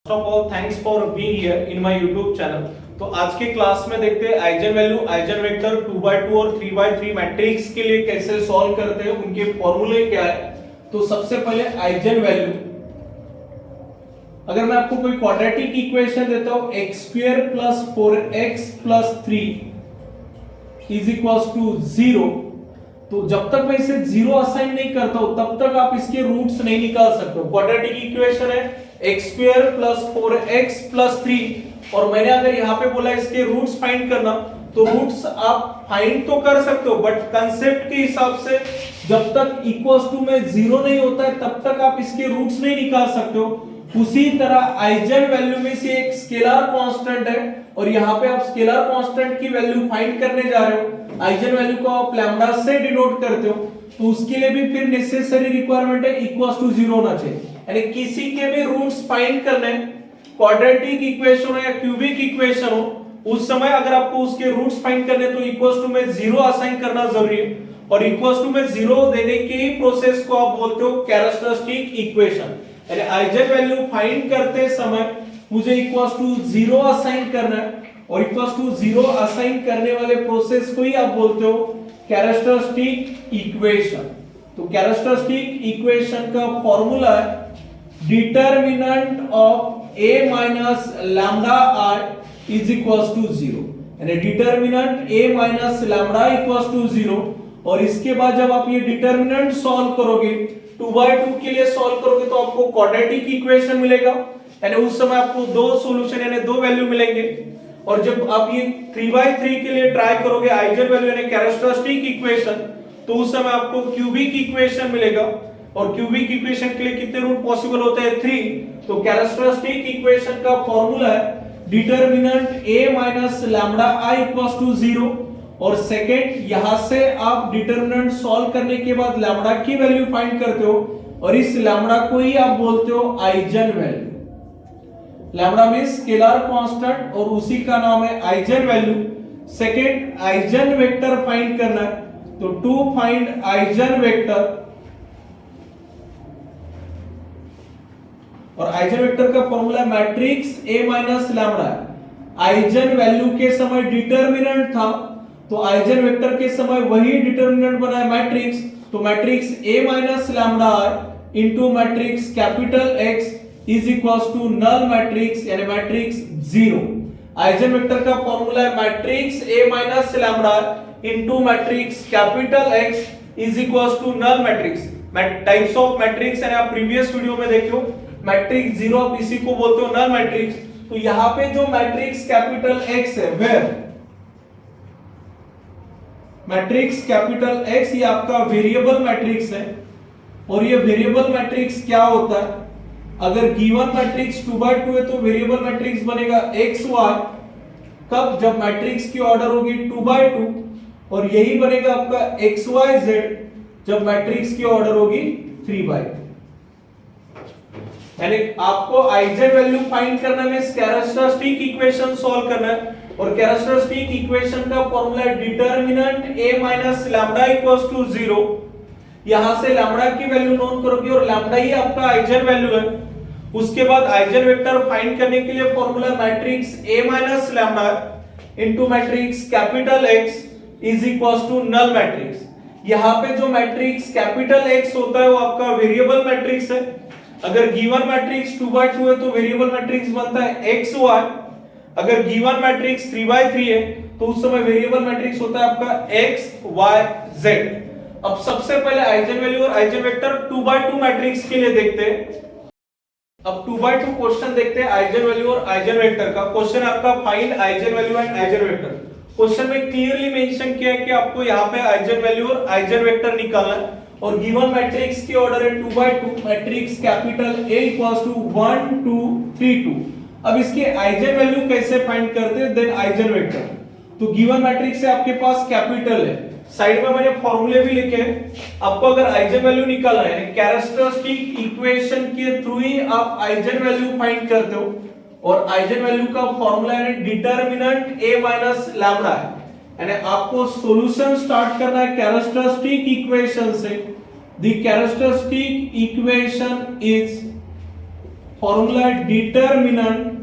First of all thanks for being here in my YouTube channel. तो आज के class में देखते हैं eigen value, eigen vector 2x2 और 3x3 मैट्रिक्स के लिए कैसे सॉल्व करते हैं, उनके फॉर्मूले क्या है। तो सबसे पहले आइजन वैल्यू, अगर मैं आपको कोई क्वाड्रेटिक इक्वेशन देता हूं x² + 4x + 3 = 0, तो जब तक मैं इसे 0 असाइन नहीं करता हूं तब तक आप इसके रूट्स नहीं निकाल सकते हो। क्वाड्रेटिक इक्वेशन है x² + 4x + 3 और मैंने अगर यहां पे बोला इसके रूट्स फाइंड करना, तो रूट्स आप फाइंड तो कर सकते हो बट कंसेप्ट के हिसाब से जब तक इक्वल्स टू में 0 नहीं होता है तब तक आप इसके रूट्स नहीं निकाल सकते हो। उसी तरह आइजन वैल्यू में से एक स्केलर कांस्टेंट है और यहाँ पे आप स्केलर कांस्टेंट की वैल्यू फाइंड करने जा रहे हो। आइजन वैल्यू को आप लैम्डा से डिनोट करते हो, तो उसके लिए भी फिर नेसेसरी रिक्वायरमेंट है इक्वल्स टू 0 होना चाहिए। यानी किसी के भी रूट्स फाइंड करने, क्वाड्रेटिक इक्वेशन हो या क्यूबिक इक्वेशन हो, उस समय अगर आपको उसके रूट्स फाइंड करने तो इक्वल्स टू में 0 असाइन करना जरूरी है और इक्वल्स टू में 0 देने के ही प्रोसेस को आप बोलते हो कैरेक्टरिस्टिक इक्वेशन। यानी आइजन वैल्यू फाइंड करते समय मुझे इक्वल्स टू 0 असाइन करना है और इक्वल्स टू 0 असाइन करने वाले प्रोसेस को ही आप बोलते हो कैरेक्टरिस्टिक इक्वेशन। तो कैरेक्टरिस्टिक इक्वेशन का फॉर्मूला है determinant of a minus lambda i is equals to 0। यानी determinant a minus lambda equals to 0 और इसके बाद जब आप ये डिटरमिनेंट सॉल्व करोगे 2/2 के लिए सॉल्व करोगे तो आपको क्वाड्रेटिक इक्वेशन मिलेगा। यानी उस समय आपको दो सॉल्यूशन यानी दो वैल्यू मिलेंगे और जब आप ये 3/3 के लिए ट्राई करोगे आइजन वैल्यू यानी कैरेक्टरिस्टिक इक्वेशन, तो उस समय आपको क्यूबिक इक्वेशन मिलेगा और क्यूबिक इक्वेशन के लिए कितने रूट पॉसिबल होते हैं? 3। तो कैरेक्टरिस्टिक इक्वेशन का फॉर्मूला है determinant a minus lambda i equals to 0 और सेकंड यहां से आप डिटरमिनेंट सॉल्व करने के बाद लैम्डा की वैल्यू फाइंड करते हो और इस लैम्डा को ही आप बोलते हो eigen value. Lambda means scalar constant और उसी का नाम है eigen value. Second eigen vector find करना है, तो टू फाइंड आइजन वेक्टर, और आइजन वेक्टर का formula matrix A minus lambda. Eigen value के समय डिटरमिनेंट था तो आइजन वेक्टर के समय वही डिटरमिनेंट बना है मैट्रिक्स, तो matrix A minus lambda into matrix capital X is equals to null matrix यानी मैट्रिक्स 0। आइजन वेक्टर का फॉर्मूला है matrix A minus lambda into matrix capital X is equals to null matrix. Types of matrix यानी आप previous video में देखो matrix 0 आप इसी को बोलते हो नल मैट्रिक्स। तो यहां पे जो मैट्रिक्स कैपिटल X है वेयर मैट्रिक्स कैपिटल X ये आपका वेरिएबल मैट्रिक्स है और ये वेरिएबल मैट्रिक्स क्या होता है? अगर गिवन मैट्रिक्स 2/2 है तो वेरिएबल मैट्रिक्स बनेगा xy, कब? जब मैट्रिक्स की ऑर्डर होगी 2/2 और यही बनेगा आपका xyz जब मैट्रिक्स की ऑर्डर होगी 3/2। यानी आपको आइजन वैल्यू फाइंड करना है, कैरेक्टरिस्टिक इक्वेशन सॉल्व करना है और कैरेक्टरिस्टिक इक्वेशन का फॉर्मूला है determinant a minus lambda equals to 0। यहां से लैम्डा की वैल्यू नोन करोगे और लैम्डा ही आपका आइजन वैल्यू है। उसके बाद आइजन वेक्टर फाइंड करने के लिए formula matrix A minus lambda into matrix capital X is equals to null matrix. यहां पे जो मैट्रिक्स कैपिटल X होता है वो आपका वेरिएबल मैट्रिक्स है। अगर गिवन मैट्रिक्स 2/2 है तो वेरिएबल मैट्रिक्स बनता है xy। अगर गिवन मैट्रिक्स 3/3 है तो उस समय वेरिएबल मैट्रिक्स होता है आपका xyz। अब सबसे पहले आइजन वैल्यू और आइजन वेक्टर 2/2 मैट्रिक्स के लिए देखते हैं। अब 2/2 क्वेश्चन देखते हैं आइजन वैल्यू और आइजन वेक्टर का। क्वेश्चन आपका find eigen value and eigen vector. Question में क्लियरली मेंशन किया है कि आपको यहाँ पे आइजन वैल्यू और आइजन वेक्टर निकालना है और गिवन मैट्रिक्स की ऑर्डर है 2/2, matrix capital A equals to 1 2 3 2। अब इसके आइजन वैल्यू कैसे फाइंड करते हैं? Then eigen vector. तो गिवन मैट्रिक्स है आपके पास कैपिटल है, साइड में मैंने फॉर्मूले भी लिखे हैं। आपको अगर आइजन वैल्यू निकालना है कैरेक्टरिस्टिक इक्वेशन के थ्रू ही आप आइजन वैल्यू फाइंड करते हो और आइजन वैल्यू का फॉर्मूला है डिटरमिनेंट A माइनस लैम्डा है। यानी आपको सॉल्यूशन स्टार्ट करना है कैरेक्टरिस्टिक इक्वेशन से। The characteristic equation is formula है determinant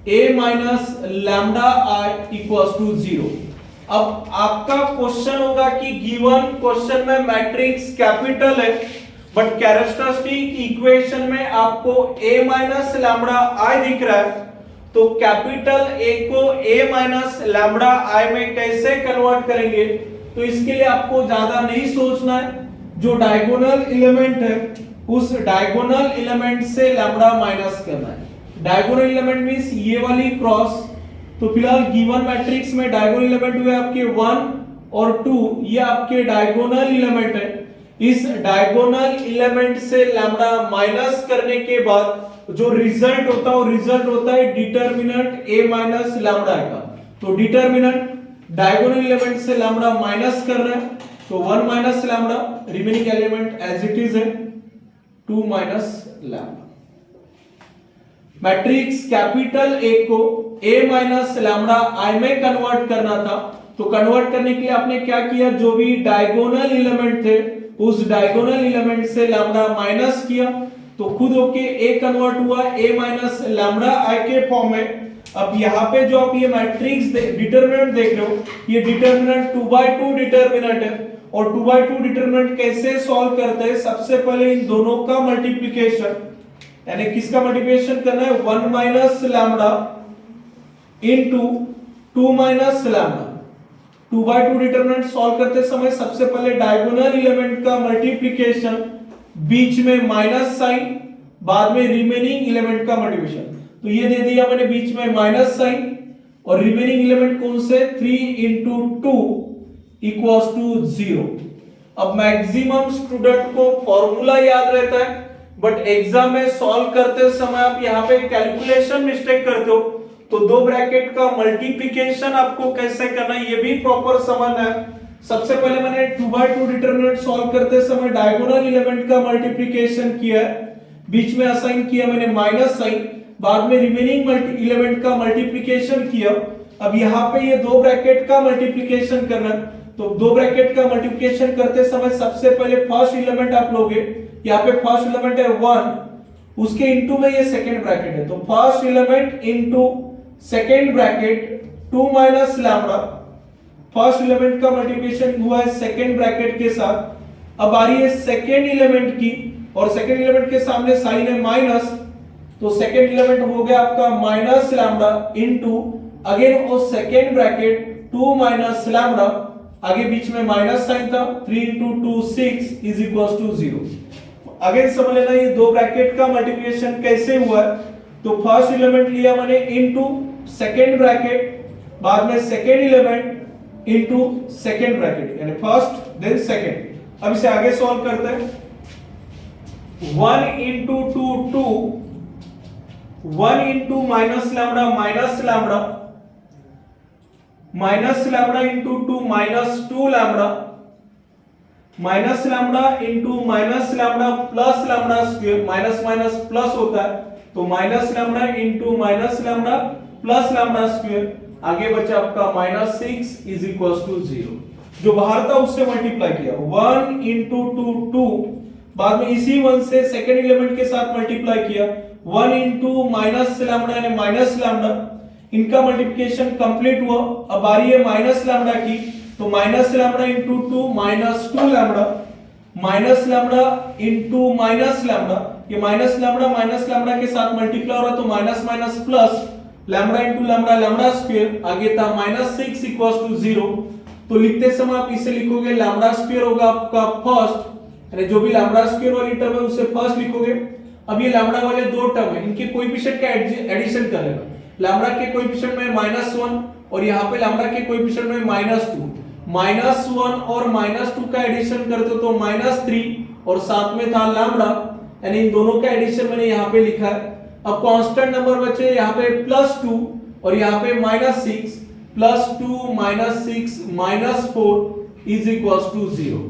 a minus lambda i equals to 0। अब आपका क्वेश्चन होगा कि गिवन क्वेश्चन में मैट्रिक्स कैपिटल है बट कैरेक्टरिस्टिक इक्वेशन में आपको a माइनस लैम्डा i दिख रहा है, तो कैपिटल A को a माइनस लैम्डा i में कैसे कन्वर्ट करेंगे? तो इसके लिए आपको ज्यादा नहीं सोचना है, जो डायगोनल एलिमेंट है उस डायगोनल एलिमेंट से लैम्डा माइनस करना है। डायगोनल एलिमेंट मींस ये वाली क्रॉस, तो फिलहाल गिवन मैट्रिक्स में डायगोनल एलिमेंट हुए आपके 1 और 2, ये आपके डायगोनल एलिमेंट है। इस डायगोनल एलिमेंट से लैम्डा माइनस करने के बाद जो रिजल्ट होता है वो रिजल्ट होता है डिटर्मिनेंट a माइनस लैम्डा का। तो डिटर्मिनेंट डायगोनल एलिमेंट से लैम्डा माइनस कर रहे हैं, तो 1 minus lambda, remaining element as it is है 2 minus lambda. Matrix capital A को a माइनस लैम्डा i में कन्वर्ट करना था, तो कन्वर्ट करने के लिए आपने क्या किया, जो भी डायगोनल एलिमेंट थे उस डायगोनल एलिमेंट से लैम्डा माइनस किया, तो खुद होके a कन्वर्ट हुआ a माइनस लैम्डा i के फॉर्म में। अब यहाँ पे जो आप ये मैट्रिक्स डिटरमिनेंट देख रहे हो, ये डिटरमिनेंट 2/2 डिटरमिनेंट है, और 2/2 डिटरमिनेंट कैसे सॉल्व करते हैं? सबसे पहले इन दोनों का मल्टीप्लिकेशन, यानी किसका मल्टीप्लिकेशन करना है, 1 minus lambda into 2 minus lambda. 2/2 determinant solve करते समय सबसे पहले डायगोनल एलिमेंट का मल्टीप्लिकेशन, बीच में माइनस साइन, बाद में रिमेनिंग एलिमेंट का मल्टीप्लिकेशन। तो ये दे दिया मैंने बीच में माइनस साइन, और रिमेनिंग एलिमेंट कौन से, 3 इंटू 2 इक्वल्स टू 0। अब मैक्सिमम स्टूडेंट को फॉर्मूला याद रहता है, बट एग्जाम में सॉल्व करते समय आप यहाँ पे कैलकुलेशन मिस्टेक करते हो, तो दो ब्रैकेट का मल्टीप्लिकेशन आपको कैसे करना है ये भी प्रॉपर समझना है। सबसे पहले मैंने 2/2 डिटरमिनेंट सॉल्व करते समय डायगोनल एलिमेंट का मल्टीप्लिकेशन किया है, बीच में असाइन किया मैंने माइनस साइन, बाद में रिमेनिंग एलिमेंट का मल्टीप्लिकेशन किया। अब यहाँ पे ये दो ब्रैकेट का मल्टीप्लिकेशन करना, तो दो ब्रैकेट का मल्टीप्लिकेशन करते समय सबसे पहले फर्स्ट एलिमेंट आप लोगे, यहाँ पे फर्स्ट एलिमेंट है 1, उसके इनटू में ये सेकंड ब्रैकेट है, तो first element into second bracket 2 minus lambda. First element का मल्टीप्लिकेशन हुआ है सेकंड ब्रैकेट के साथ। अब आ रही है सेकंड एलिमेंट की, और सेकंड एलिमेंट के सामने साइन है माइनस, तो सेकंड एलिमेंट हो गया आपका माइनस लैम्डा इनटू अगेन वो सेकंड ब्रैकेट 2 माइनस लैम्डा, आगे बीच में माइनस साइन था, 3 into 2 6 is equals to 0। Again समझ लेना ये दो ब्रैकेट का मल्टीप्लिकेशन कैसे हुआ है, तो फर्स्ट एलिमेंट लिया मैंने इनटू सेकंड ब्रैकेट, बाद में second element into second bracket, यानी फर्स्ट देन सेकंड। अब इसे आगे सॉल्व करते हैं, 1 into 2 2, 1 into minus lambda minus lambda, minus lambda into 2 minus 2 lambda, minus lambda into minus lambda plus lambda square, minus minus plus होता है, तो minus lambda into minus lambda plus lambda square, आगे बचा आपका minus 6 is equals to 0। जो बाहर था उससे मल्टीप्लाई किया, 1 इंटू 2 2, बाद में इसी 1 से सेकंड एलिमेंट के साथ मल्टीप्लाई किया, 1 इंटू माइनस लैम्डा यानी माइनस लैम्डा, इनका मल्टीप्लिकेशन कंप्लीट हुआ। अब आ रही है माइनस लैम्डा की, तो minus lambda into 2 minus 2 lambda, minus lambda into minus lambda, ये माइनस लैम्डा के साथ मल्टीप्लाई हो रहा, तो minus minus plus, lambda into lambda lambda square, आगे था माइनस 6 इक्वल्स टू 0। तो लिखते समय आप इसे लिखोगे लैम्डा स्क्वायर होगा आपका फर्स्ट, यानी जो भी लैम्डा स्क्वायर वाली टर्म है उसे फर्स्ट लिखोगे। अब ये लैम्डा वाले दो टर्म है, इनके कोएफिशिएंट का एडिशन कर लेना। लैम्डा के कोएफिशिएंट में -1 और यहाँ पे लैम्डा के कोएफिशिएंट में -2, -1 और -2 का एडिशन करते हो तो -3 और साथ में था लैम्डा, यानी इन दोनों का एडिशन मैंने यहाँ पे लिखा है। अब कांस्टेंट नंबर बचे यहाँ पे +2 और यहाँ पे -6, +2 -6 -4 is equals to 0।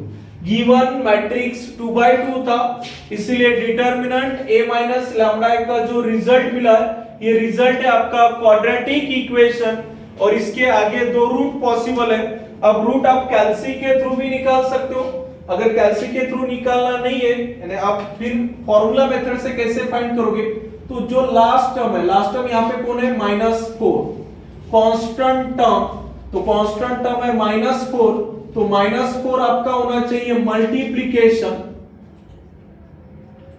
Given matrix 2/2 था, इसलिए डिटर्मिनेंट a माइनस लैम्डा का जो रिजल्ट मिला ये रिजल्ट है आपका क्वाड्रेटिक इक्वेशन, और इसके आगे दो रूट पॉसिबल है। अब रूट आप कैल्सी के थ्रू भी निकाल सकते हो, अगर कैल्सी के थ्रू निकालना नहीं है यानी आप फिर फॉर्मूला मेथड से कैसे फाइंड करोगे, तो जो लास्ट टर्म है, लास्ट टर्म यहां पे कौन है, -4, कांस्टेंट टर्म, तो कांस्टेंट टर्म है -4, तो -4 आपका होना चाहिए मल्टीप्लीकेशन,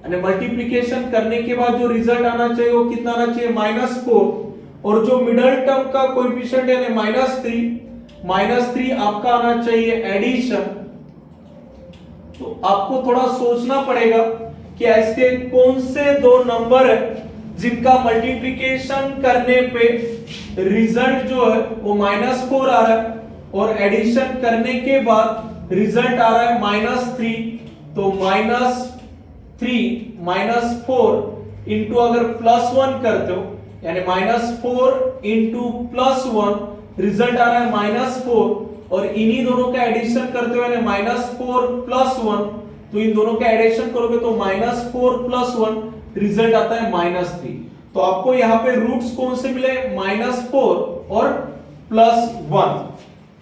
यानी मल्टीप्लीकेशन करने के बाद जो रिजल्ट आना चाहिए वो कितना आना चाहिए, -4, और जो मिडल टर्म का कोएफिशिएंट है -3 आपका आना चाहिए एडिशन। तो आपको थोड़ा सोचना पड़ेगा कि ऐसे कौन से दो नंबर है जिनका मल्टीप्लिकेशन करने पे रिजल्ट जो है वो -4 आ रहा है और एडिशन करने के बाद रिजल्ट आ रहा है -3। तो -3 इंटू अगर +1 करते हो, यानी -4 इंटू +1 रिजल्ट आ रहा है -4, और इन्हीं दोनों का एडिशन करते हुए -4 +1, तो इन दोनों का एडिशन करोगे तो -4 +1 रिजल्ट आता है -3। तो आपको यहाँ पे रूट्स कौन से मिले, -4 और +1।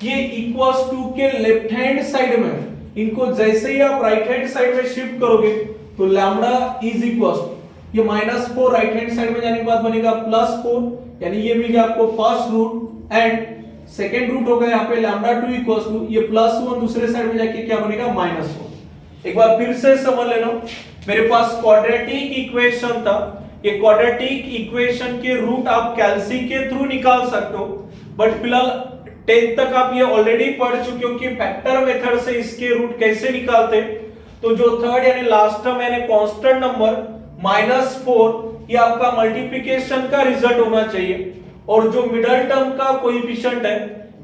ये इक्वल्स टू के लेफ्ट हैंड साइड में, इनको जैसे ही आप राइट हैंड साइड में शिफ्ट करोगे तो लैम्डा इज इक्वल्स, ये -4 राइट हैंड साइड में जाने के बाद बनेगा +4, यानी ये मिल गया आपको first root, and second root होगा यहाँ पे λ2 इक्वल्स टू ये +1 दूसरे साइड में जाके क्या बनेगा, -4। एक बार फिर से समझ लेना, मेरे पास क्वाड्रेटिक इक्वेशन था, ये क्वाड्रेटिक इक्वेशन के रूट आप कैलसी के थ्रू निकाल सकते हो, बट फिलहाल 10th तक आप ये ऑलरेडी पढ़ चुके हो कि फैक्टर मेथड से इसके रूट कैसे निकालते। तो जो थर्ड यानी लास्ट टर्म यानी कांस्टेंट नंबर -4, ये आपका मल्टीप्लिकेशन का रिजल्ट होना चाहिए, और जो मिडल टर्म का कोएफिशिएंट है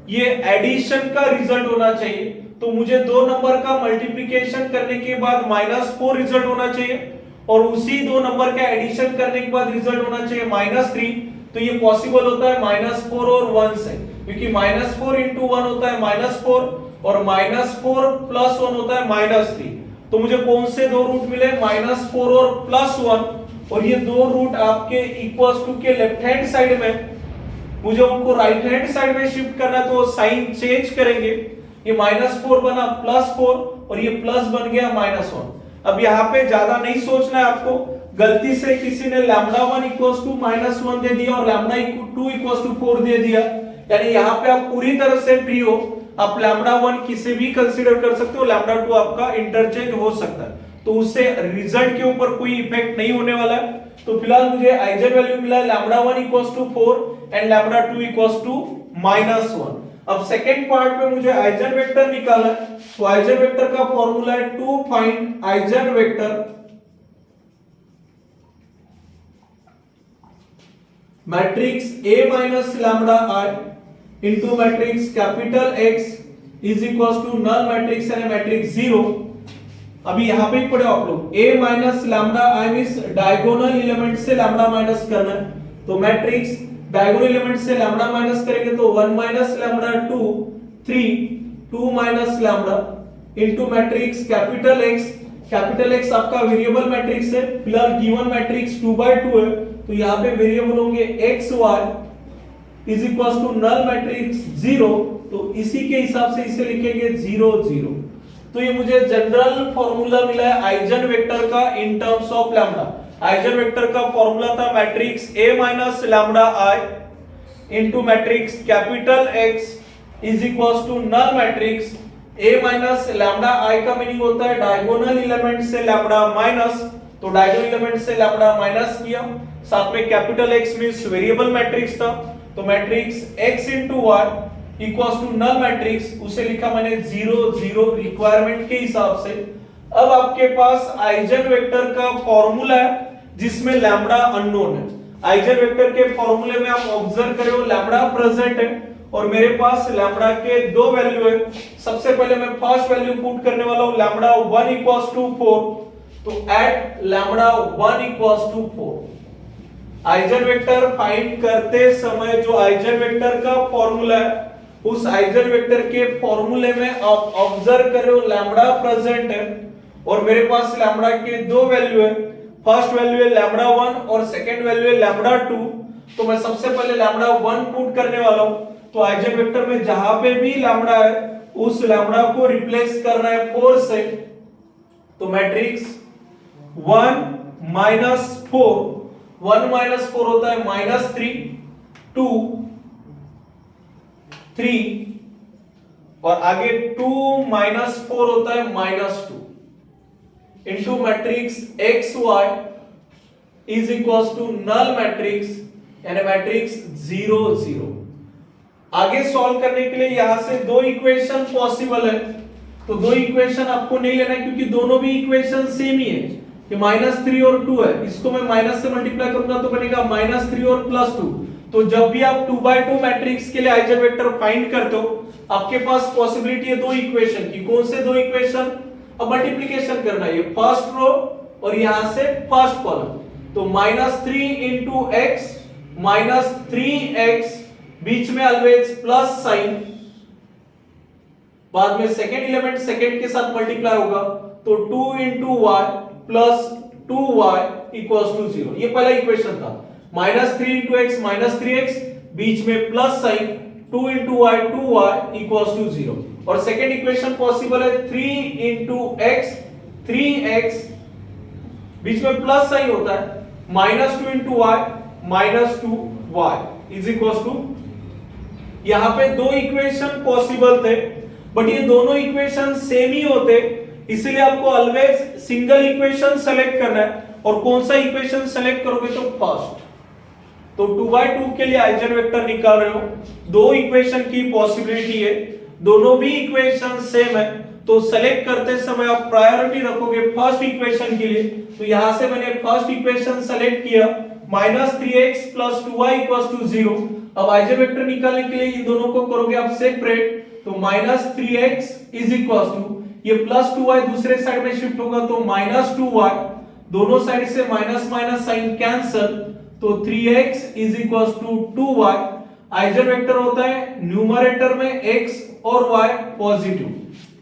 ये एडिशन का रिजल्ट होना चाहिए। तो मुझे दो नंबर का मल्टीप्लिकेशन करने के बाद -4 रिजल्ट होना चाहिए, और उसी दो नंबर का एडिशन करने के बाद रिजल्ट होना चाहिए -3। तो ये पॉसिबल होता है -4 और 1 से, क्योंकि -4 इंटू 1 होता है -4 और -4 प्लस 1 होता है -3। तो मुझे कौन से दो रूट मिले, -4 और +1, और ये दो रूट आपके इक्वल्स टू के लेफ्ट हैंड साइड में, मुझे उनको राइट हैंड साइड में शिफ्ट करना है तो साइन चेंज करेंगे, ये -4 बना +4 और ये प्लस बन गया -1। अब यहाँ पे ज्यादा नहीं सोचना है आपको, गलती से किसी ने λ1 इक्वल्स टू -1 दे दिया और λ2 इक्वल्स टू 4 दे दिया, यानी यहाँ पे आप पूरी तरह से फ्री हो, आप λ1 किसी भी कंसीडर कर सकते हो, λ2 आपका इंटरचेंज हो सकता है, तो उससे रिजल्ट के ऊपर कोई इफेक्ट नहीं होने वाला है। तो फिलहाल मुझे आइजन वैल्यू मिला है λ1 equals to 4 and λ2 equals to -1। अब सेकेंड पार्ट में मुझे आइजन वेक्टर निकालना है, तो आइजन वेक्टर का फॉर्मूला है to find eigen vector matrix A minus lambda I into matrix capital X is equals to null matrix यानी मैट्रिक्स 0। अभी यहां पे पढ़े आप लोग, A minus lambda I means diagonal element से लैम्डा माइनस करना है, तो मैट्रिक्स डायगोनल एलिमेंट से लैम्डा माइनस करेंगे तो 1 minus lambda 2 3 2 minus lambda into matrix capital X आपका वेरिएबल मैट्रिक्स है, फिलहाल गिवन मैट्रिक्स 2/2 है, तो यहां पे वेरिएबल होंगे x y is equals to null matrix 0, तो इसी के हिसाब से इसे लिखेंगे 0 0। तो ये मुझे जनरल फॉर्मूला मिला है आइजन वेक्टर का in terms of lambda. Eigen vector का फॉर्मूला था matrix A minus lambda I into matrix capital X is equals to null matrix A minus lambda I का मीनिंग होता है डायगोनल एलिमेंट से lambda minus, तो diagonal element से lambda minus किया, साथ में capital X means variable matrix था, तो matrix X into Y equals to null matrix, उसे लिखा मैंने 0 0 रिक्वायरमेंट के हिसाब से। अब आपके पास आइजन वेक्टर का फॉर्मूला है जिसमें लैम्डा अननोन है। आइजन वेक्टर के फॉर्मूले में आप ऑब्जर्व करें लैम्डा प्रेजेंट है और मेरे पास लैम्डा के दो वैल्यू है। सबसे पहले मैं फर्स्ट वैल्यू पुट करने वाला हूं लैम्डा 1 इक्वल्स टू 4, तो at lambda 1 equals to 4 eigen vector find करते समय जो आइजन वेक्टर का फॉर्मूला है उस आइजन वेक्टर के फॉर्मूले में आप ऑब्जर्व करो लैम्डा प्रेजेंट है और मेरे पास लैम्डा के दो वैल्यू है। फर्स्ट वैल्यू है लैम्डा 1 और सेकंड वैल्यू है लैम्डा 2, तो मैं सबसे पहले लैम्डा 1 पुट करने वाला हूं, तो आइजन वेक्टर में जहां पे भी लैम्डा है उस लैम्डा को रिप्लेस करना है 4 से, तो मैट्रिक्स 1 -4 1 माइनस 4 होता है -3, 2, 3 और आगे 2 माइनस 4 होता है -2 into matrix X Y is equal to null matrix यानी मैट्रिक्स 0 0। आगे सॉल्व करने के लिए यहां से दो इक्वेशन पॉसिबल है, तो दो इक्वेशन आपको नहीं लेना है क्योंकि दोनों भी इक्वेशन सेम ही है कि -3 और 2 है। इसको मैं माइनस से मल्टीप्लाई करूंगा तो बनेगा -3 और +2। तो जब भी आप 2x2 मैट्रिक्स के लिए आइजेनवेक्टर फाइंड करते हो आपके पास पॉसिबिलिटी है दो इक्वेशन की। कौन से दो इक्वेशन? अब मल्टीप्लिकेशन करना है, फर्स्ट रो और यहां से फर्स्ट कॉलम। तो -3 इंटू एक्स -3x बीच में ऑलवेज प्लस साइन, बाद में सेकेंड एलिमेंट सेकेंड के साथ मल्टीप्लाई होगा तो 2 into Y plus 2y equals to 0। ये पहला इक्वेशन था। -3 इंटू एक्स -3x बीच में plus sign 2 into Y 2y equals to 0। और सेकेंड इक्वेशन पॉसिबल है 3 इंटू एक्स 3x बीच में प्लस साइन होता है -2 into Y -2y is equals to. यहां पे दो इक्वेशन पॉसिबल थे बट ये दोनों इक्वेशन सेम ही होते, इसलिए आपको ऑलवेज सिंगल इक्वेशन सेलेक्ट करना है। और कौन सा इक्वेशन सेलेक्ट करोगे तो फर्स्ट। तो 2x2 के लिए आइजेनवेक्टर निकाल रहे हो, दो इक्वेशन की पॉसिबिलिटी है, दोनों भी इक्वेशन सेम है तो सेलेक्ट करते समय आप प्रायोरिटी रखोगे फर्स्ट इक्वेशन के लिए। तो यहां से मैंने फर्स्ट इक्वेशन सेलेक्ट किया -3x + 2y = 0। अब आइजेनवेक्टर निकालने के लिए इन दोनों को करोगे आप सेपरेट, तो -3x = ये +2y दूसरे साइड में शिफ्ट होगा तो -2y, दोनों साइड से माइनस माइनस साइन कैंसल, तो 3x = 2y। आइजेनवेक्टर होता है न्यूमरेटर में x और y पॉजिटिव,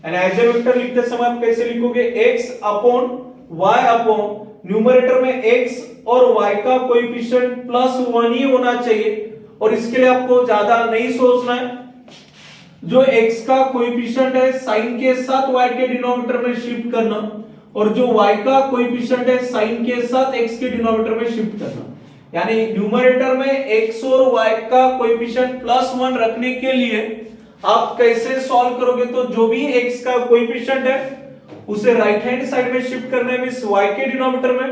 यानी आइजेनवेक्टर लिखते समय आप कैसे लिखोगे x upon y upon numerator में x और y का कोएफिशिएंट +1 ही होना चाहिए। और इसके लिए आपको ज्यादा नहीं सोचना है, जो x का कोएफिशिएंट है साइन के साथ y के डिनोमिनेटर में शिफ्ट करना और जो y का कोएफिशिएंट है साइन के साथ x के डिनोमिनेटर में शिफ्ट करना। यानी न्यूमरेटर में x और y का कोएफिशिएंट +1 रखने के लिए आप कैसे सॉल्व करोगे, तो जो भी x का कोएफिशिएंट है उसे राइट हैंड साइड में शिफ्ट करना है मींस y के डिनोमिनेटर में,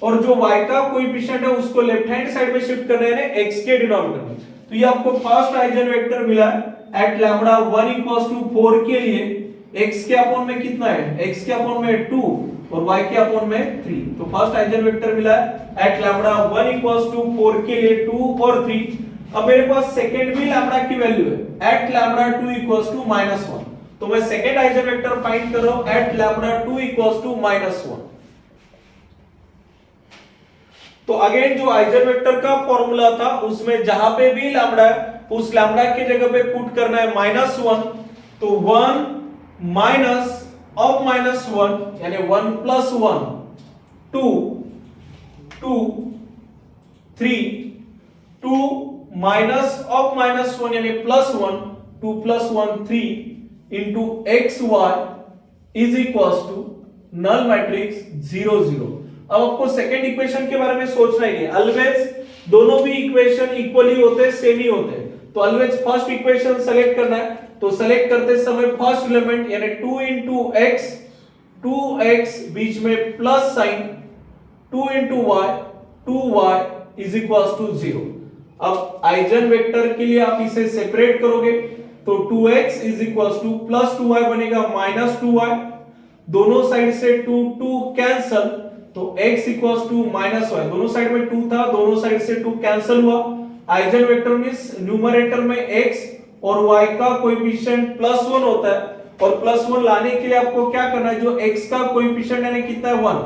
और जो y का कोएफिशिएंट है उसको लेफ्ट हैंड साइड में शिफ्ट करना है x के डिनोमिनेटर में। तो ये आपको फर्स्ट आइजेनवेक्टर मिला एट लैम्बडा 1 = 4 के लिए x के अपॉन में कितना है, x के अपॉन में 2 और y के अपॉन में 3। तो फर्स्ट आइजेनवेक्टर मिला एट लैम्बडा 1 = 4 के लिए 2 और 3। अब मेरे पास सेकंड भी लैम्बडा की वैल्यू है एट लैम्बडा 2 = -1, तो मैं सेकंड आइजेनवेक्टर फाइंड कर रहा हूं एट लैम्बडा 2 = -1। तो अगेन जो आइजेनवेक्टर का फॉर्मूला था उसमें जहां पे भी लैम्बडा है उस लैम्बडा की जगह पे पुट करना है -1, तो 1 माइनस ऑफ -1 यानी 1 + 1 2 2 3 2 माइनस ऑफ -1 यानी +1 2 + 1 3 into xy is equals to null matrix 0 0। अब आपको सेकंड इक्वेशन के बारे में सोचना ही नहीं, ऑलवेज दोनों भी इक्वेशन इक्वली होते हैं, सेम ही होते हैं। तो ऑलवेज फर्स्ट इक्वेशन सेलेक्ट करना है, तो सेलेक्ट करते समय फर्स्ट एलिमेंट यानी 2 into x 2x बीच में plus sign 2 into y 2y is equals to 0। अब आइजेनवेक्टर के लिए आप इसे सेपरेट करोगे तो 2x is equals to +2y बनेगा -2y, दोनों साइड से 2 2 कैंसल, तो x equals to -y, दोनों साइड में 2 था, दोनों साइड से 2 कैंसल हुआ। आइजेनवेक्टर मींस न्यूमरेटर में x और y का कोएफिशिएंट +1 होता है, और +1 लाने के लिए आपको क्या करना है, जो x का कोएफिशिएंट यानी कितना है 1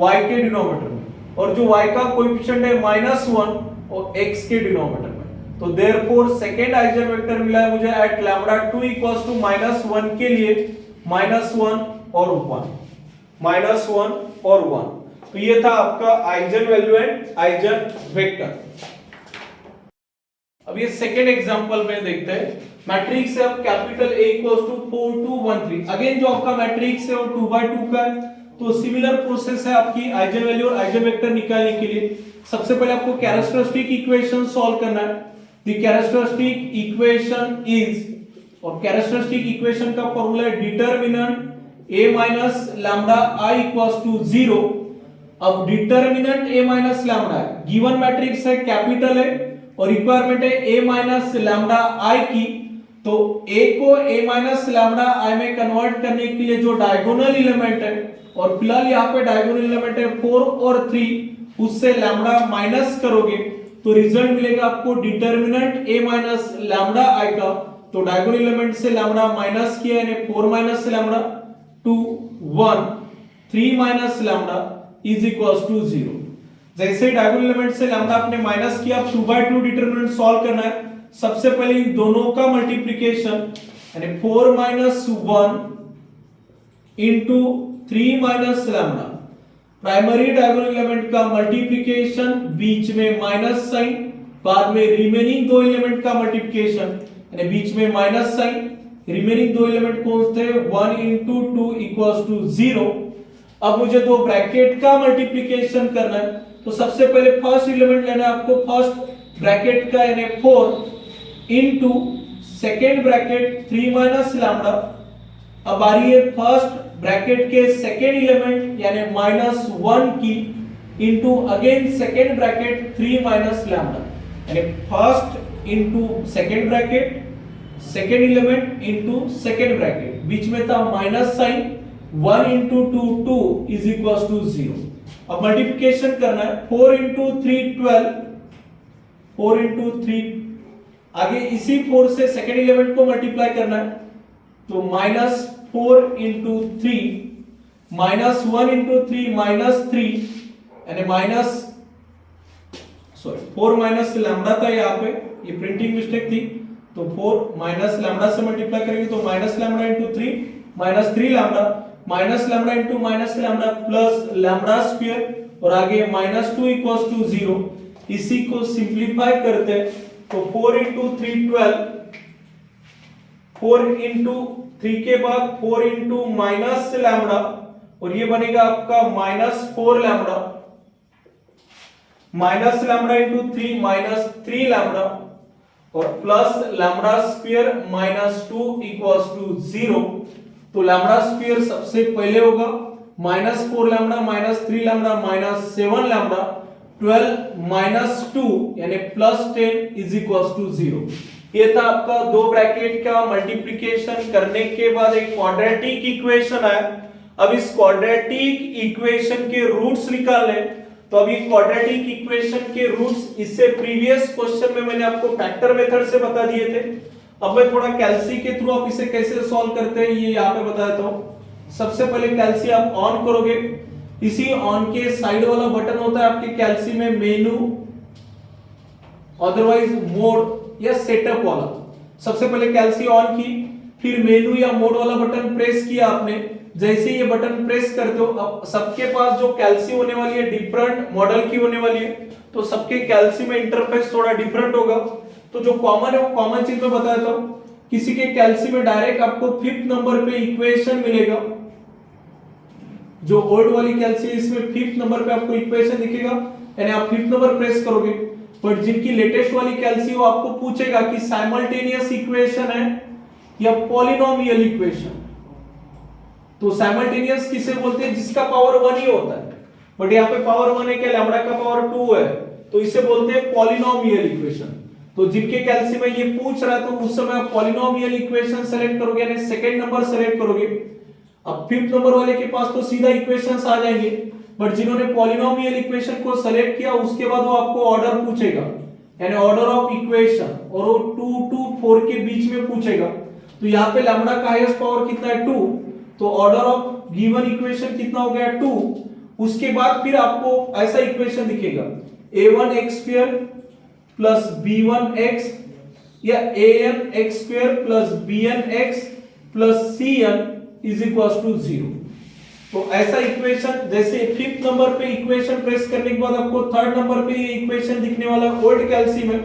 y के डिनोमिनेटर में, और जो y का कोएफिशिएंट है -1 और x के डिनोमिनेटर में। तो देयरफॉर सेकंड आइजेनवेक्टर मिला है मुझे एट लैम्बडा 2 = -1 के लिए -1 और 1। तो ये था आपका eigen value and eigen vector. अब ये सेकंड एग्जांपल में देखते हैं। मैट्रिक्स है अब कैपिटल A = 4 2 1 3। अगेन जो आपका मैट्रिक्स है वो 2 by 2 का है, तो सिमिलर प्रोसेस है आपकी आइजन वैल्यू और आइजन वेक्टर निकालने के लिए। सबसे पहले आपको कैरेक्टरिस्टिक इक्वेशन सॉल्व करना है। द कैरेक्टरिस्टिक इक्वेशन इज, और कैरेक्टरिस्टिक इक्वेशन का फॉर्मूला है determinant a minus lambda i equals to 0। अब डिटरमिनेंट a माइनस लैम्डा है, गिवन मैट्रिक्स है कैपिटल है और रिक्वायरमेंट है a माइनस लैम्डा i की, तो a को a माइनस लैम्डा i में कन्वर्ट करने के लिए जो डायगोनल एलिमेंट है, और फिलहाल यहाँ पे डायगोनल एलिमेंट है 4 और 3, उससे लैम्डा माइनस करोगे तो रिजल्ट मिलेगा आपको determinant a minus lambda i का। तो डायगोनल एलिमेंट से लैम्डा माइनस किया यानी 4 minus lambda 2 1 3 minus lambda is equals to 0। जैसे ही डायगोनल एलिमेंट से लैम्डा आपने माइनस किया, 2/2 डिटरमिनेंट सॉल्व करना है। सबसे पहले इन दोनों का मल्टीप्लिकेशन यानी 4 minus 1 into 3 minus lambda, primary diagonal element का मल्टीप्लिकेशन, बीच में माइनस साइन, बाद में रिमेनिंग दो एलिमेंट का मल्टीप्लिकेशन यानी बीच में माइनस साइन, रिमेनिंग दो एलिमेंट कौन थे 1 इंटू 2 इक्वल्स टू 0। अब मुझे दो ब्रैकेट का मल्टीप्लिकेशन करना है, तो सबसे पहले फर्स्ट एलिमेंट लेना है आपको, फर्स्ट ब्रैकेट का यानी 4 into second bracket 3 minus lambda. अब आ रही है फर्स्ट ब्रैकेट के सेकेंड एलिमेंट यानी -1 की into again second bracket 3 minus lambda, यानी first into second bracket second element into second bracket, बीच में था minus sign, 1 into 2 2 is equals to 0। अब मल्टीप्लिकेशन करना है, 4 इंटू 3 12, 4 इंटू 3, आगे इसी 4 से सेकेंड एलिमेंट को मल्टीप्लाई करना है, तो -4 इंटू 3, -1 इंटू 3 -3 यानी फोर माइनस लैम्डा था यहाँ पे, ये प्रिंटिंग मिस्टेक थी, तो 4 माइनस लैम्डा से मल्टीप्लाई करेंगे तो minus lambda into 3 -3 lambda, minus lambda into minus lambda plus lambda square, और आगे -2 इक्वल्स टू 0। इसी को सिंप्लीफाई करते हैं तो 4 इंटू 3 12, 4 इंटू 3 के बाद 4 इंटू माइनस लैम्डा, और ये बनेगा आपका -4 lambda, minus lambda into 3 -3 lambda, और plus lambda square -2 equals to 0। तो लैम्डा स्क्वायर सबसे पहले होगा, -4 लैम्डा -3 लैम्डा -7 लैम्डा, 12 -2 यानी +10 इज इक्वल्स टू 0। ये था आपका दो ब्रैकेट का मल्टीप्लिकेशन करने के बाद एक क्वाड्रेटिक इक्वेशन है। अब इस क्वाड्रेटिक इक्वेशन के रूट्स निकालने, तो अभी क्वाड्रेटिक इक्वेशन के रूट्स इससे प्रीवियस क्वेश्चन में मैंने आपको फैक्टर मेथड से बता दिए थे। अब मैं थोड़ा कैल्सी के थ्रू आप इसे कैसे सॉल्व करते हैं ये यहाँ पे बता देता हूँ। सबसे पहले कैल्सी आप ऑन करोगे, इसी ऑन के साइड वाला बटन होता है आपके कैल्सी में मेनू, अदरवाइज मोड या सेटअप वाला। सबसे पहले कैल्सी ऑन की, फिर मेनू या मोड वाला बटन प्रेस किया आपने। जैसे ये बटन प्रेस करते हो, अब सबके पास जो कैल्सी होने वाली है डिफरेंट मॉडल की होने वाली है, तो सबके कैल्सी में इंटरफेस थोड़ा डिफरेंट होगा। तो जो कॉमन है वो कॉमन चीज में बता देता हूं। किसी के कैल्सी में डायरेक्ट आपको 5th नंबर पे इक्वेशन मिलेगा, जो ओल्ड वाली कैल्सी है इसमें 5th नंबर पे आपको इक्वेशन दिखेगा, यानी आप 5th नंबर प्रेस करोगे। बट जिनकी लेटेस्ट वाली कैल्सी वो आपको पूछेगा कि साइमल्टेनियस इक्वेशन है या पॉलिनोमियल इक्वेशन। तो साइमल्टेनियस किसे बोलते हैं, जिसका पावर 1 ही होता है, बट यहाँ पे पावर 1 है क्या, लैम्डा का पावर 2 है, तो इसे बोलते हैं पॉलिनोमियल इक्वेशन। तो जिनके कैल्सी में ये पूछ रहा है तो उस समय आप पॉलिनोमियल इक्वेशन सेलेक्ट करोगे, यानी सेकंड नंबर सेलेक्ट करोगे। अब 5th नंबर वाले के पास तो सीधा इक्वेशंस आ जाएंगे, बट जिन्होंने पॉलिनोमियल इक्वेशन को सेलेक्ट किया उसके बाद वो आपको ऑर्डर पूछेगा, यानी ऑर्डर ऑफ इक्वेशन, और वो 2 to 4 के बीच में पूछेगा। तो यहाँ पे लैम्डा का हाईएस्ट पावर कितना है 2, तो ऑर्डर ऑफ गिवन इक्वेशन कितना हो गया 2। उसके बाद फिर आपको ऐसा इक्वेशन दिखेगा a1x² प्लस b1x या an(x² plus bnx plus cn is equals to 0। तो ऐसा इक्वेशन, जैसे 5th नंबर पे इक्वेशन प्रेस करने के बाद आपको 3rd नंबर पे ये इक्वेशन दिखने वाला है ओल्ड कैल्सी में,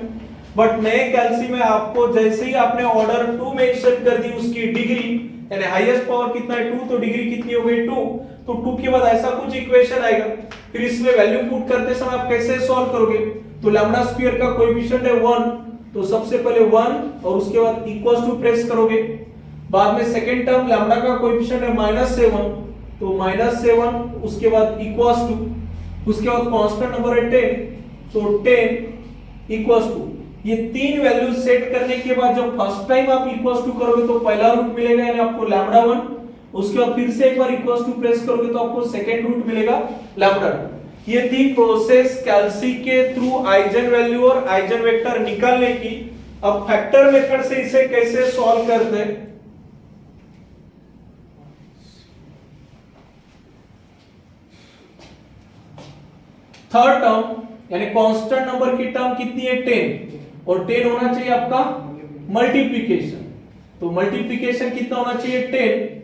बट नए कैल्सी में आपको जैसे ही आपने ऑर्डर 2 मेंशन कर दी उसकी डिग्री, यानी हाईएस्ट पावर कितना है 2, तो डिग्री कितनी हो गई 2। तो 2 के बाद ऐसा कुछ इक्वेशन आएगा, फिर इसमें वैल्यू पुट करते समय आप कैसे सॉल्व करोगे? तो लैम्डा स्क्वायर का कोएफिशिएंट है 1, तो सबसे पहले 1 और उसके बाद इक्वल्स टू प्रेस करोगे। बाद में सेकंड टर्म लैम्डा का कोएफिशिएंट है -7, तो -7 उसके बाद इक्वल्स टू, उसके बाद कांस्टेंट नंबर है 10, तो 10 इक्वल्स टू, ये तीन वैल्यू सेट करने के बाद जब फर्स्ट टाइम आप इक्वल्स टू करोगे तो पहला रूट मिलेगा यानी आपको लैम्डा 1, उसके बाद फिर से एक बार इक्वल्स टू प्रेस करोगे तो आपको सेकंड रूट मिलेगा लैम्डा 2। ये थी प्रोसेस कैल्सी के थ्रू आइजन वैल्यू और आइजन वेक्टर निकालने की। अब फैक्टर मेथड से इसे कैसे सॉल्व करते हैं? थर्ड टर्म यानी कांस्टेंट नंबर की टर्म कितनी है 10, और 10 होना चाहिए आपका मल्टीप्लिकेशन, तो मल्टीप्लिकेशन कितना होना चाहिए 10,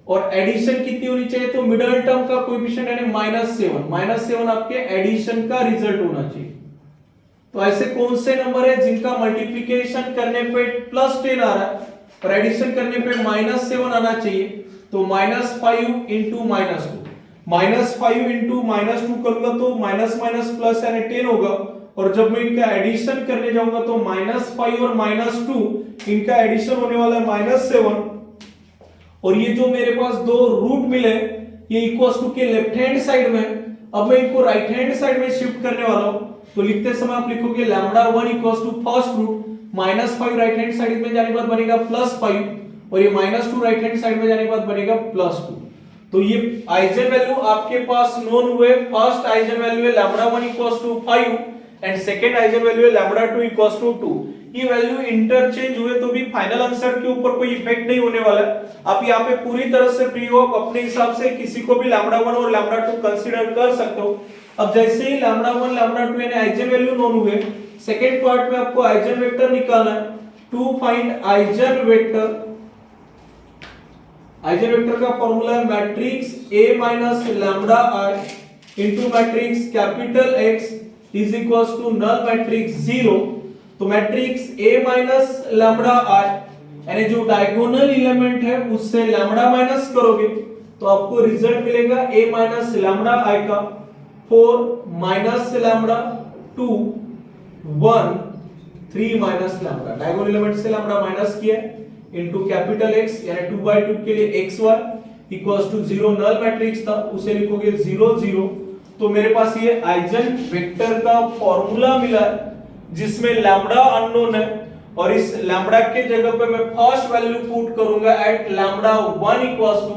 और एडिशन कितनी होनी चाहिए? तो मिडिल टर्म का कोएफिशिएंट यानी -7 आपके एडिशन का रिजल्ट होना चाहिए। तो ऐसे कौन से नंबर है जिनका मल्टीप्लिकेशन करने पे +10 आ रहा है और एडिशन करने पे -7 आना चाहिए? तो -5 इंटू -2, -5 इंटू -2 करूंगा तो माइनस माइनस प्लस यानी 10 होगा, और जब मैं इनका एडिशन करने जाऊंगा तो -5 और -2 इनका एडिशन होने वाला है -7, और ये जो मेरे पास दो रूट मिले ये इक्वल्स टू के लेफ्ट हैंड साइड में, अब मैं इनको राइट हैंड साइड में शिफ्ट करने वाला हूं। तो लिखते समय आप लिखोगे lambda 1 equals to first root -5 right hand side में जाने के बाद बनेगा +5, और ये -2 राइट हैंड साइड में जाने के बाद बनेगा +2। तो ये आइजन वैल्यू आपके पास नोन हुए। फर्स्ट आइजन वैल्यू है lambda 1 equals to 5 and second eigen value है लैम्डा 2 इक्वल्स टू 2। ये वैल्यू इंटरचेंज हुए तो भी फाइनल आंसर के ऊपर कोई इफेक्ट नहीं होने वाला है। आप यहाँ पे पूरी तरह से फ्री हो, अपने हिसाब से किसी को भी लैम्डा 1 और लैम्डा 2 कंसीडर कर सकते हो। अब जैसे ही लैम्डा 1 लैम्डा 2 यानी आइजन वैल्यू नोन हुए, सेकंड पार्ट में आपको आइजन वेक्टर निकालना है। To find eigen vector, eigen vector का फॉर्मूला है matrix A minus lambda I into matrix capital X is equals to null matrix 0। तो matrix A minus lambda I यानी जो डायगोनल एलिमेंट है उससे लैम्डा माइनस करोगे तो आपको रिजल्ट मिलेगा A माइनस लैम्डा I का 4 minus lambda 2 1 3 minus lambda, diagonal element से लैम्डा माइनस किया इनटू कैपिटल X यानी 2/2 के लिए xy equals to 0, null matrix था उसे लिखोगे 0 0। तो मेरे पास ये आइजन वेक्टर का फॉर्मूला मिला जिसमें लैम्डा अननोन है, और इस लैम्डा के जगह पे मैं फर्स्ट वैल्यू पुट करूंगा एट लैम्डा 1 इक्वल्स टू,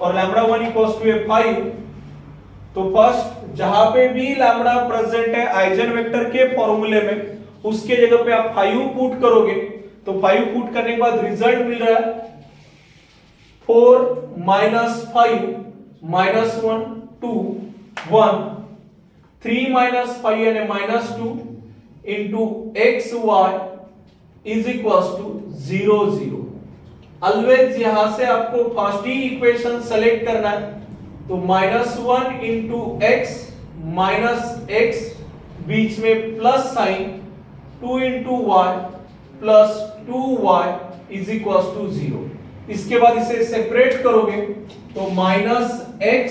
और लैम्डा 1 इक्वल्स टू है 5। तो फर्स्ट जहां पे भी लैम्डा प्रेजेंट है आइजन वेक्टर के फॉर्मूले में उसके जगह पे आप 5 पुट करोगे, तो 5 पुट करने के बाद रिजल्ट मिल रहा है 4 माइनस 5 माइनस 1 2 1 3 माइनस 5 यानी -2 into X Y is equals to 0 0। Always यहां से आपको फर्स्ट ही इक्वेशन सेलेक्ट करना है, तो -1 इंटू एक्स माइनस एक्स बीच में plus sign 2 into Y plus 2y is equals to 0। इसके बाद इसे सेपरेट करोगे तो -x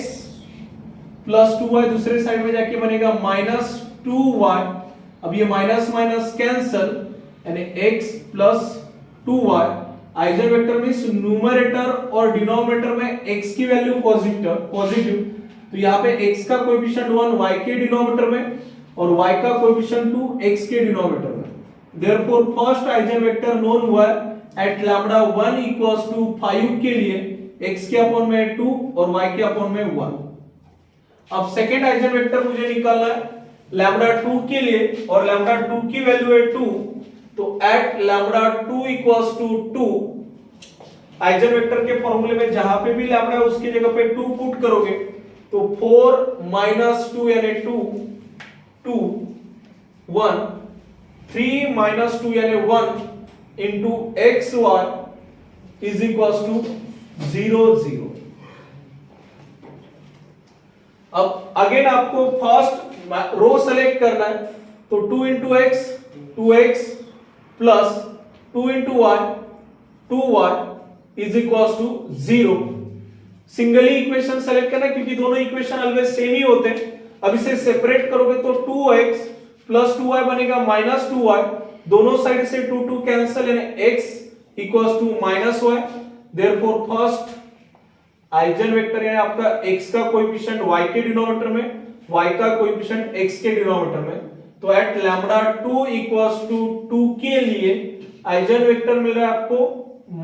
प्लस 2y दूसरे साइड में जाके बनेगा -2y। अब ये माइनस माइनस कैंसल यानी x plus 2y। Eigen vector means numerator और डिनोमिनेटर में x की वैल्यू पॉजिटिव, तो यहाँ पे x का कोएफिशिएंट 1 y के डिनोमिनेटर में और y का कोएफिशिएंट 2 x के डिनोमिनेटर में। Therefore first eigen vector known हुआ at lambda 1 equals to 5 के लिए x के अपॉन में 2 और y के अपॉन में 1। अब सेकंड आइजन वेक्टर मुझे निकालना है लैम्डा 2 के लिए, और लैम्डा 2 की वैल्यू है 2, तो at lambda 2 equals to 2 eigen vector के फॉर्मूले में जहां पे भी लैम्डा है उसकी जगह पे 2 पुट करोगे तो 4 माइनस 2 यानी 2 2 1 3 माइनस 2 यानी 1 into X Y is equals to 0 0। अब अगेन आपको फर्स्ट रो सेलेक्ट करना है, तो 2 into X 2x plus 2 into Y 2y is equal to 0। Singly equation select करना क्योंकि दोनों इक्वेशन ऑलवेज सेम ही होते हैं। अब इसे सेपरेट करोगे तो 2x प्लस 2y बनेगा माइनस 2y, दोनों साइड से 2 2 कैंसिल यानी x equals to minus y। Therefore first eigen vector यानी आपका x का कोएफिशिएंट y के डिनोमिनेटर में, y का कोएफिशिएंट x के डिनोमिनेटर में, तो एट लैम्बडा 2 इक्वल्स टू 2 के लिए आइजन वेक्टर मिल रहा है आपको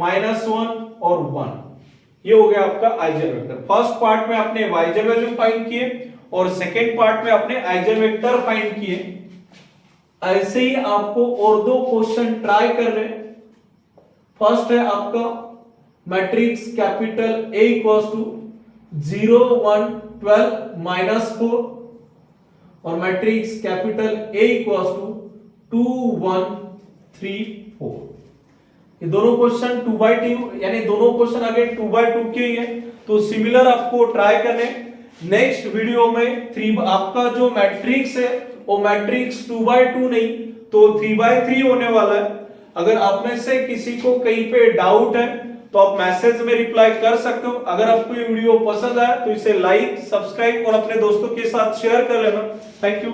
-1 और 1। ये हो गया आपका आइजन वेक्टर। फर्स्ट पार्ट में आपने आइजन वैल्यू फाइंड किए और सेकेंड पार्ट में आपने आइजन वेक्टर फाइंड किए। ऐसे ही आपको और दो क्वेश्चन ट्राई कर रहे हैं। फर्स्ट है आपका matrix capital A equals to 0 1 12 -4 और matrix capital A equals to 2 1 3 4। ये दोनों क्वेश्चन 2/2 यानी दोनों क्वेश्चन अगेन 2/2 के ही है, तो सिमिलर आपको ट्राई करने। नेक्स्ट वीडियो में 3 आपका जो मैट्रिक्स है वो मैट्रिक्स 2/2 नहीं तो 3/3 होने वाला है। अगर आप में से किसी को कहीं पे डाउट है तो आप मैसेज में रिप्लाई कर सकते हो। अगर आपको ये वीडियो पसंद आया तो इसे लाइक, सब्सक्राइब और अपने दोस्तों के साथ शेयर कर लेना। Thank you.